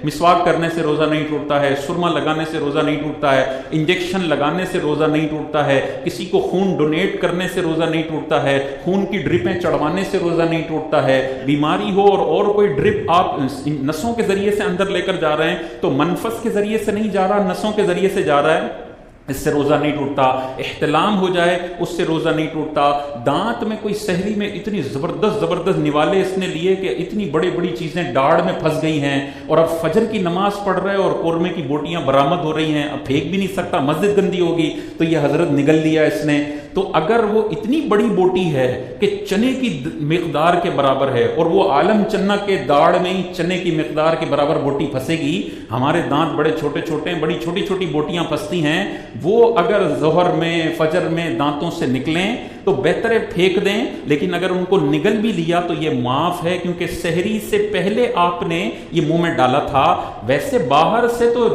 مسواک کرنے سے روزہ نہیں ٹوٹتا ہے، سرما لگانے سے روزہ نہیں ٹوٹتا ہے، انجیکشن لگانے سے روزہ نہیں ٹوٹتا ہے، کسی کو خون ڈونیٹ کرنے سے روزہ نہیں ٹوٹتا ہے، خون کی ڈرپیں چڑھوانے سے روزہ نہیں ٹوٹتا ہے، بیماری ہو اور کوئی ڈرپ آپ نسوں کے ذریعے سے اندر لے کر جا رہے ہیں تو منفس کے ذریعے سے نہیں جا رہا، نسوں کے ذریعے سے جا رہا ہے، اس سے روزہ نہیں ٹوٹتا، احتلام ہو جائے اس سے روزہ نہیں ٹوٹتا، دانت میں کوئی سحری میں اتنی زبردست نوالے اس نے لیے کہ اتنی بڑی بڑی چیزیں ڈاڑھ میں پھنس گئی ہیں، اور اب فجر کی نماز پڑھ رہے اور قورمے کی بوٹیاں برآمد ہو رہی ہیں، اب پھینک بھی نہیں سکتا، مسجد گندی ہوگی، تو یہ حضرت نگل لیا اس نے۔ تو اگر وہ اتنی بڑی بوٹی ہے کہ چنے کی مقدار کے برابر ہے، اور وہ عالم چنا کے داڑھ میں ہی چنے کی مقدار کے برابر بوٹی پھنسے گی، ہمارے دانت بڑے چھوٹے چھوٹے ہیں، بڑی چھوٹی چھوٹی بوٹیاں پھنستی ہیں، وہ اگر ظہر میں فجر میں دانتوں سے نکلیں تو بہتر ہے پھینک دیں، لیکن اگر ان کو نگل بھی لیا تو یہ معاف ہے، کیونکہ سحری سے پہلے آپ نے یہ منہ میں ڈالا تھا۔ ویسے باہر سے تو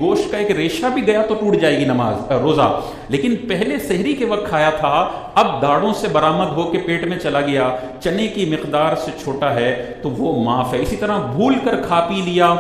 گوشت کا ایک ریشہ بھی گیا تو ٹوٹ جائے گی نماز روزہ، لیکن پہلے سحری کے وقت کھایا تھا، اب داڑھوں سے برآمد ہو کے پیٹ میں چلا گیا، چنے کی مقدار سے چھوٹا ہے تو وہ معاف ہے۔ اسی طرح بھول کر کھا پی لیا،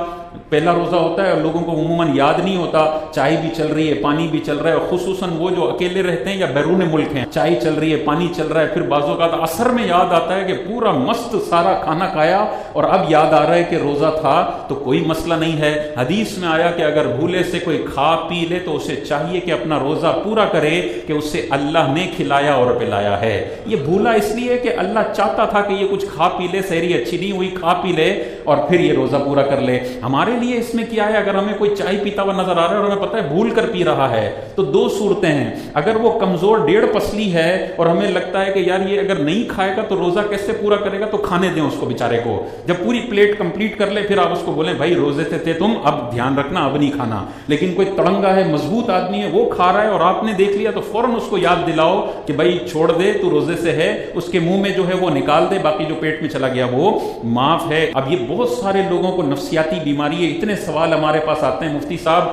پہلا روزہ ہوتا ہے اور لوگوں کو عموماً یاد نہیں ہوتا، چائے بھی چل رہی ہے، پانی بھی چل رہا ہے، خصوصاً وہ جو اکیلے رہتے ہیں یا بیرون ملک ہیں، چائے چل رہی ہے، پانی چل رہا ہے، پھر بعض اوقات عصر میں یاد آتا ہے کہ پورا مست سارا کھانا کھایا اور اب یاد آ رہا ہے کہ روزہ تھا، تو کوئی مسئلہ نہیں ہے۔ حدیث میں آیا کہ اگر بھولے سے کوئی کھا پی لے تو اسے چاہیے کہ اپنا روزہ پورا کرے کہ اسے اللہ نے کھلایا اور پلایا ہے۔ یہ بھولا اس لیے کہ اللہ چاہتا تھا کہ یہ کچھ کھا پی لے، سحری اچھی نہیں ہوئی، کھا پی لے اور پھر یہ روزہ پورا کر لے۔ ہمارے لیے اس میں کیا ہے، اگر ہمیں کوئی چائے پیتا ہوا نظر آ رہا ہے اور ہمیں پتہ ہے بھول کر پی رہا ہے تو دو صورتیں ہیں۔ اگر وہ کمزور 1.5 پسلی ہے اور ہمیں لگتا ہے کہ یار یہ اگر نہیں کھائے گا تو روزہ کیسے پورا کرے گا، تو کھانے دیں اس کو بیچارے کو، جب پوری پلیٹ کمپلیٹ کر لے پھر آپ اس کو بولیں بھائی روزے سے تھے تم، اب دھیان رکھنا اب نہیں کھانا۔ لیکن کوئی تڑنگا ہے، مضبوط آدمی ہے، وہ کھا رہا ہے اور آپ نے دیکھ لیا تو فوراً اس کو یاد دلاؤ کہ بھائی چھوڑ دے تو روزے سے ہے، اس کے منہ میں جو ہے وہ نکال دے، باقی جو پیٹ میں چلا گیا وہ معاف ہے۔ اب یہ بہت سارے لوگوں کو نفسیاتی بیماری ہے، اتنے سوال ہمارے پاس آتے ہیں، مفتی صاحب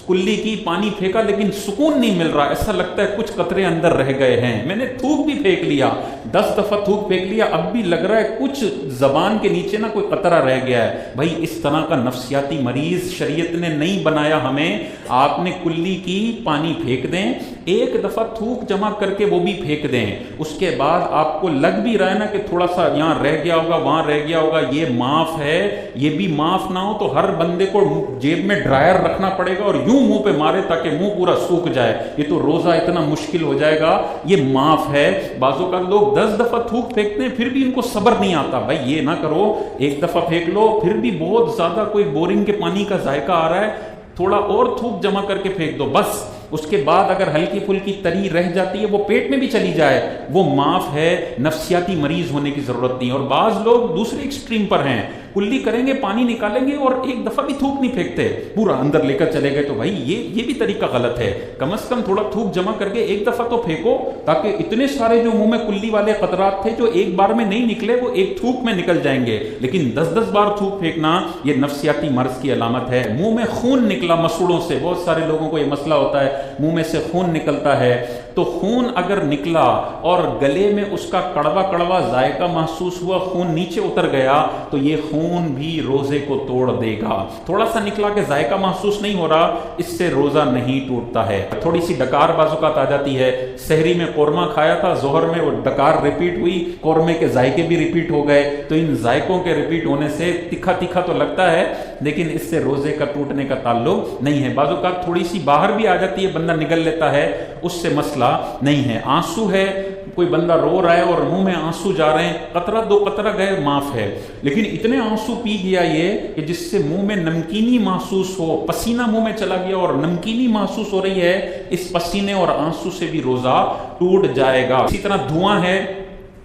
کلی کی پانی پھینکا لیکن سکون نہیں مل رہا، ایسا لگتا ہے کچھ قطرے اندر رہ گئے ہیں، میں نے تھوک بھی پھینک لیا، 10 دفعہ تھوک پھینک لیا، اب بھی لگ رہا ہے کچھ زبان کے نیچے نہ کوئی قطرہ رہ گیا ہے۔ بھائی اس طرح کا نفسیاتی مریض شریعت نے نہیں بنایا ہمیں، آپ نے کلی کی پانی پھینک دیں، ایک دفعہ تھوک جمع کر کے وہ بھی پھینک دیں، اس کے بعد آپ کو لگ بھی رہا ہے نا کہ تھوڑا سا یہاں رہ گیا ہوگا وہاں رہ گیا ہوگا، یہ معاف ہے۔ یہ بھی معاف نہ ہو تو ہر بندے کو جیب میں ڈرائر رکھنا پڑے گا اور یوں منہ پہ مارے تاکہ منہ پورا سوکھ جائے، یہ تو روزہ اتنا مشکل ہو جائے گا، یہ معاف ہے۔ بعضوں کا لوگ 10 دفعہ تھوک پھینکتے ہیں پھر بھی ان کو صبر نہیں آتا، بھائی یہ نہ کرو، ایک دفعہ پھینک لو پھر بھی بہت زیادہ کوئی بورنگ کے پانی کا ذائقہ آ رہا ہے، تھوڑا اور تھوک جمع کر کے پھینک دو بس، اس کے بعد اگر ہلکی پھلکی تری رہ جاتی ہے وہ پیٹ میں بھی چلی جائے وہ معاف ہے، نفسیاتی مریض ہونے کی ضرورت نہیں۔ اور بعض لوگ دوسرے ایکسٹریم پر ہیں، کلی کریں گے پانی نکالیں گے اور ایک دفعہ بھی تھوک نہیں پھینکتے، پورا اندر لے کر چلے گئے، تو بھائی یہ بھی طریقہ غلط ہے، کم از کم تھوڑا تھوک جمع کر کے ایک دفعہ تو پھینکو تاکہ اتنے سارے جو منہ میں کلی والے قطرات تھے جو ایک بار میں نہیں نکلے وہ ایک تھوک میں نکل جائیں گے۔ لیکن 10 بار تھوک پھینکنا یہ نفسیاتی مرض کی علامت ہے۔ منہ میں خون نکلا مسوڑوں سے، بہت سارے لوگوں کو یہ مسئلہ ہوتا ہے، منہ میں سے خون نکلتا ہے، تو خون اگر نکلا اور گلے میں اس کا کڑوا کڑوا ذائقہ محسوس ہوا، خون نیچے اتر گیا تو یہ خون بھی روزے کو توڑ دے گا۔ تھوڑا سا نکلا کہ ذائقہ محسوس نہیں ہو رہا، اس سے روزہ نہیں ٹوٹتا ہے۔ تھوڑی سی ڈکار بعض اوقات آ جاتی ہے، سحری میں قورمہ کھایا تھا، ظہر میں وہ ڈکار ریپیٹ ہوئی، قورمے کے ذائقے بھی ریپیٹ ہو گئے، تو ان ذائقوں کے ریپیٹ ہونے سے تکھا تکھا تو لگتا ہے لیکن اس سے روزے کا ٹوٹنے کا تعلق نہیں ہے۔ بعض اوقات تھوڑی سی باہر بھی آ جاتی ہے، بندہ نگل لیتا ہے، اس سے مسئلہ نہیں ہے۔ آنسو ہے، کوئی بندہ رو رہا ہے اور منہ میں آنسو جا رہے ہیں، قطرہ 2 قطرہ گئے معاف ہے، لیکن اتنے آنسو پی گیا یہ کہ جس سے منہ میں نمکینی محسوس ہو، پسینہ منہ میں چلا گیا اور نمکینی محسوس ہو رہی ہے، اس پسینے اور آنسو سے بھی روزہ ٹوٹ جائے گا۔ اسی طرح دھواں ہے،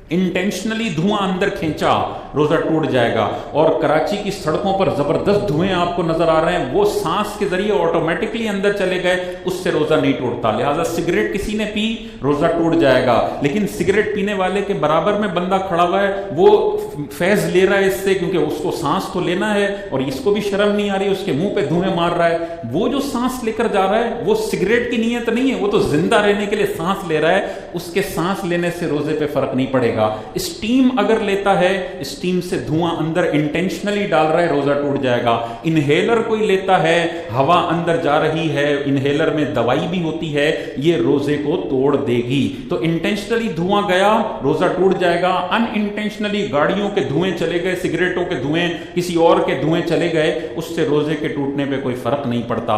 انٹینشنلی دھواں اندر کھینچا، روزہ ٹوٹ جائے گا۔ اور کراچی کی سڑکوں پر زبردست دھوئیں آپ کو نظر آ رہے ہیں، وہ سانس کے ذریعے آٹومیٹکلی اندر چلے گئے، اس سے روزہ نہیں ٹوٹتا۔ لہٰذا سگریٹ کسی نے پی روزہ ٹوٹ جائے گا، لیکن سگریٹ پینے والے کے برابر میں بندہ کھڑا ہوا ہے، وہ فیض لے رہا ہے اس سے، کیونکہ اس کو سانس تو لینا ہے اور اس کو بھی شرم نہیں آ رہی، اس کے منہ پہ دھوئیں مار رہا ہے۔ وہ جو سانس لے کر جا رہا ہے وہ سگریٹ کی نیت نہیں ہے، وہ تو زندہ رہنے کے لیے سانس لے رہا ہے، اس کے سانس لینے سے روزے پہ فرق نہیں پڑے گا۔ اسٹیم اگر لیتا ہے، اسٹیم سے دھواں اندر انٹینشنلی ڈال رہا ہے روزہ ٹوٹ جائے گا. انہیلر کوئی لیتا ہے, ہوا اندر جا رہی ہے, انہیلر میں دوائی بھی ہوتی ہے, یہ روزے کو توڑ دے گی. تو انٹینشنلی دھواں گیا روزہ ٹوٹ جائے گا, ان انٹینشنلی گاڑیوں کے دھوئیں چلے گئے, سگریٹوں کے دھوئیں, کسی اور کے دھوئیں چلے گئے, اس سے روزے کے ٹوٹنے پہ کوئی فرق نہیں پڑتا.